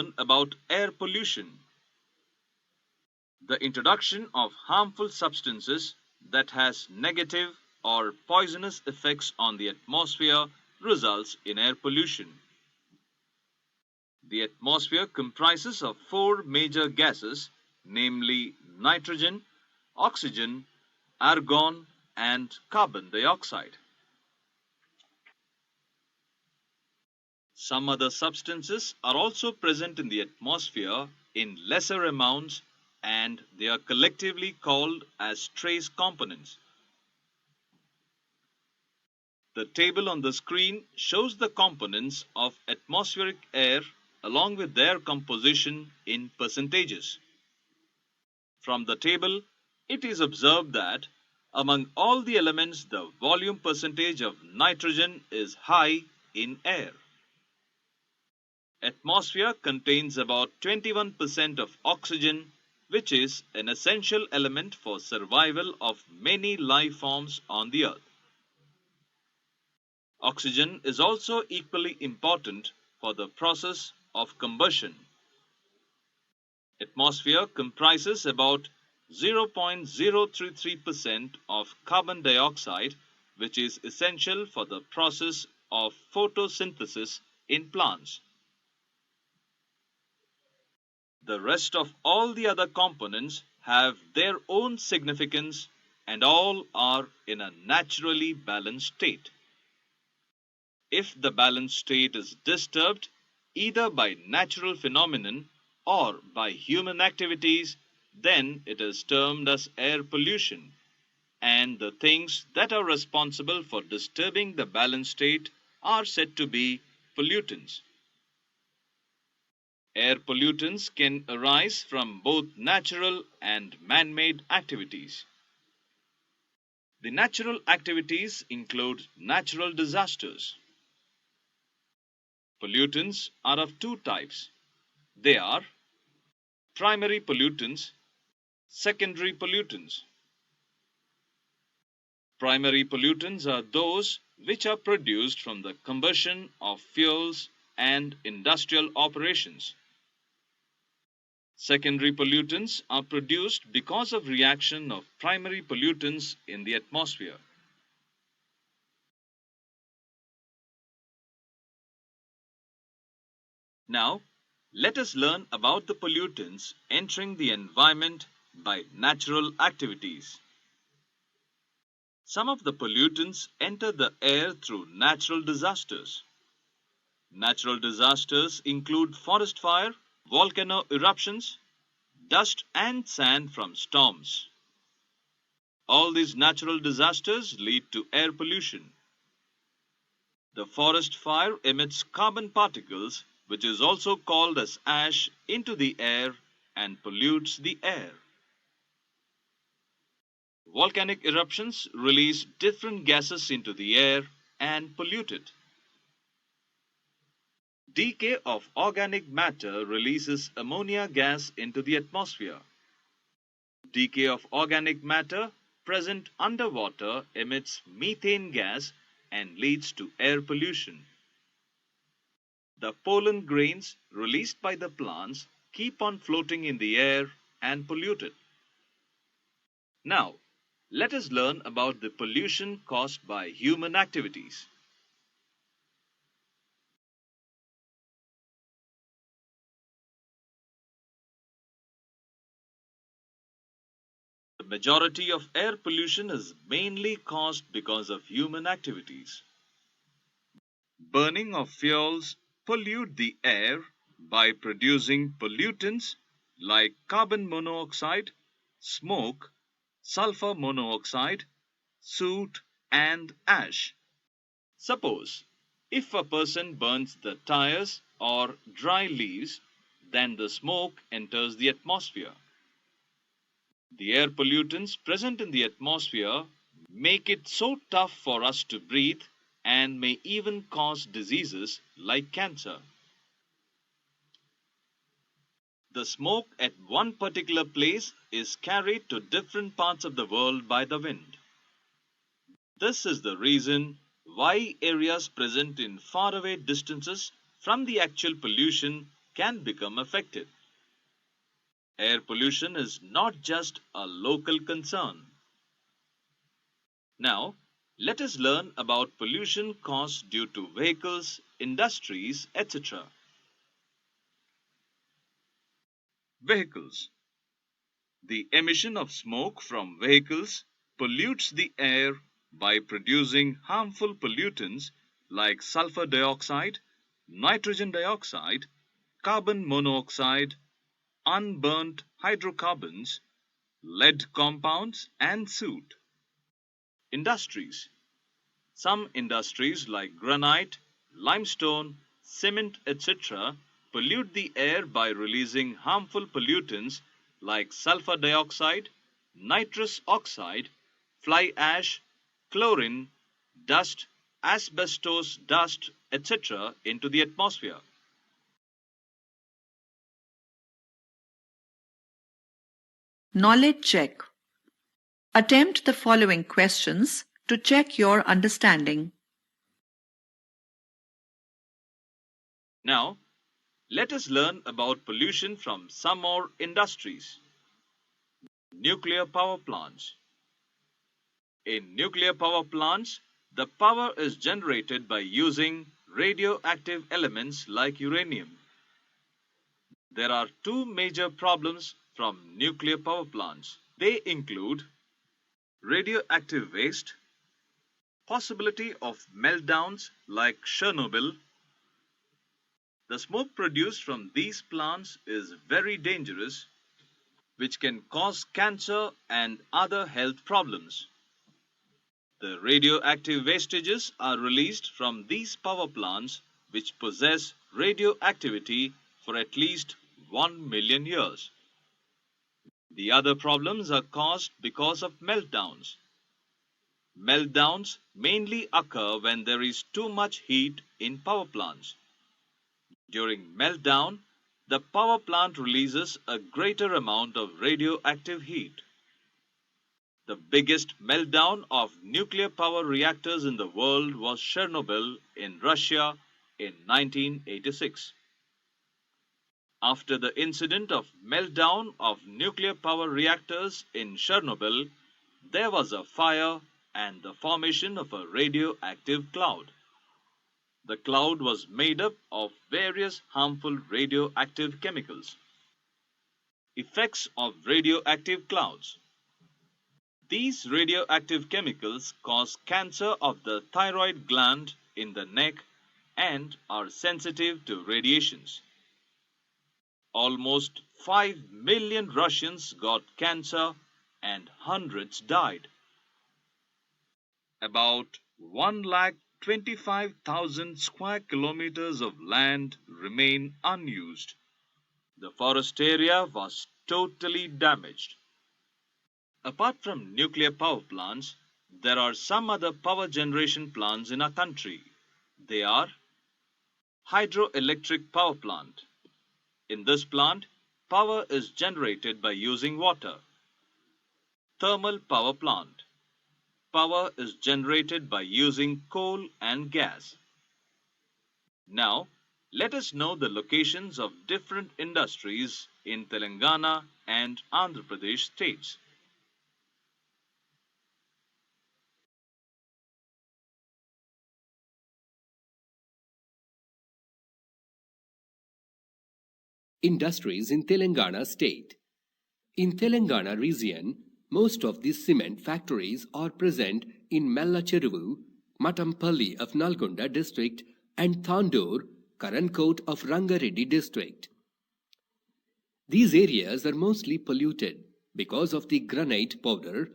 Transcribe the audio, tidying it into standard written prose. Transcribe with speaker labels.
Speaker 1: learn about air pollution. The introduction of harmful substances that has negative or poisonous effects on the atmosphere results in air pollution. The atmosphere comprises of four major gases, namely nitrogen, oxygen, argon, and carbon dioxide. Some other substances are also present in the atmosphere in lesser amounts, and they are collectively called as trace components. The table on the screen shows the components of atmospheric air along with their composition in percentages. From the table, it is observed that among all the elements, the volume percentage of nitrogen is high in air. Atmosphere contains about 21% of oxygen, which is an essential element for survival of many life forms on the earth. Oxygen is also equally important for the process of combustion. Atmosphere comprises about 0.033% of carbon dioxide, which is essential for the process of photosynthesis in plants. The rest of all the other components have their own significance and all are in a naturally balanced state. If the balanced state is disturbed either by natural phenomenon or by human activities, then it is termed as air pollution, and the things that are responsible for disturbing the balanced state are said to be pollutants. Air pollutants can arise from both natural and man-made activities. The natural activities include natural disasters. Pollutants are of two types. They are primary pollutants, secondary pollutants. Primary pollutants are those which are produced from the combustion of fuels and industrial operations. Secondary pollutants are produced because of reaction of primary pollutants in the atmosphere. Now, let us learn about the pollutants entering the environment by natural activities. Some of the pollutants enter the air through natural disasters. Natural disasters include forest fire, volcano eruptions, dust and sand from storms. All these natural disasters lead to air pollution. The forest fire emits carbon particles, which is also called as ash, into the air and pollutes the air. Volcanic eruptions release different gases into the air and pollute it. Decay of organic matter releases ammonia gas into the atmosphere. Decay of organic matter present underwater emits methane gas and leads to air pollution. The pollen grains released by the plants keep on floating in the air and pollute it. Now, let us learn about the pollution caused by human activities. The majority of air pollution is mainly caused because of human activities. Burning of fuels pollute the air by producing pollutants like carbon monoxide, smoke, sulfur monoxide, soot, and ash. Suppose if a person burns the tires or dry leaves, then the smoke enters the atmosphere. The air pollutants present in the atmosphere make it so tough for us to breathe and may even cause diseases like cancer. The smoke at one particular place is carried to different parts of the world by the wind. This is the reason why areas present in faraway distances from the actual pollution can become affected. Air pollution is not just a local concern. Now, let us learn about pollution caused due to vehicles, industries, etc. Vehicles. The emission of smoke from vehicles pollutes the air by producing harmful pollutants like sulfur dioxide, nitrogen dioxide, carbon monoxide, unburnt hydrocarbons, lead compounds, and soot. Industries. Some industries like granite, limestone, cement, etc. pollute the air by releasing harmful pollutants like sulfur dioxide, nitrous oxide, fly ash, chlorine, dust, asbestos dust, etc. into the atmosphere.
Speaker 2: Knowledge check. Attempt the following questions to check your understanding.
Speaker 1: Now, let us learn about pollution from some more industries. Nuclear power plants. In nuclear power plants, the power is generated by using radioactive elements like uranium. There are two major problems from nuclear power plants. They include radioactive waste, possibility of meltdowns like Chernobyl. The smoke produced from these plants is very dangerous, which can cause cancer and other health problems. The radioactive wastages are released from these power plants, which possess radioactivity for at least 1 million years. The other problems are caused because of meltdowns. Meltdowns mainly occur when there is too much heat in power plants. During meltdown, the power plant releases a greater amount of radioactive heat. The biggest meltdown of nuclear power reactors in the world was Chernobyl in Russia in 1986. After the incident of meltdown of nuclear power reactors in Chernobyl, there was a fire and the formation of a radioactive cloud. The cloud was made up of various harmful radioactive chemicals. Effects of radioactive clouds. These radioactive chemicals cause cancer of the thyroid gland in the neck and are sensitive to radiations. Almost 5 million Russians got cancer and hundreds died. About 1,25,000 square kilometers of land remain unused. The forest area was totally damaged. Apart from nuclear power plants, there are some other power generation plants in our country. They are hydroelectric power plant. In this plant, power is generated by using water. Thermal power plant. Power is generated by using coal and gas. Now, let us know the locations of different industries in Telangana and Andhra Pradesh states.
Speaker 3: Industries in Telangana state. In Telangana region, most of the cement factories are present in Mellacheruvu, Matampalli of Nalgonda district and Thandoor, Karankot of Rangareddy district. These areas are mostly polluted because of the granite powder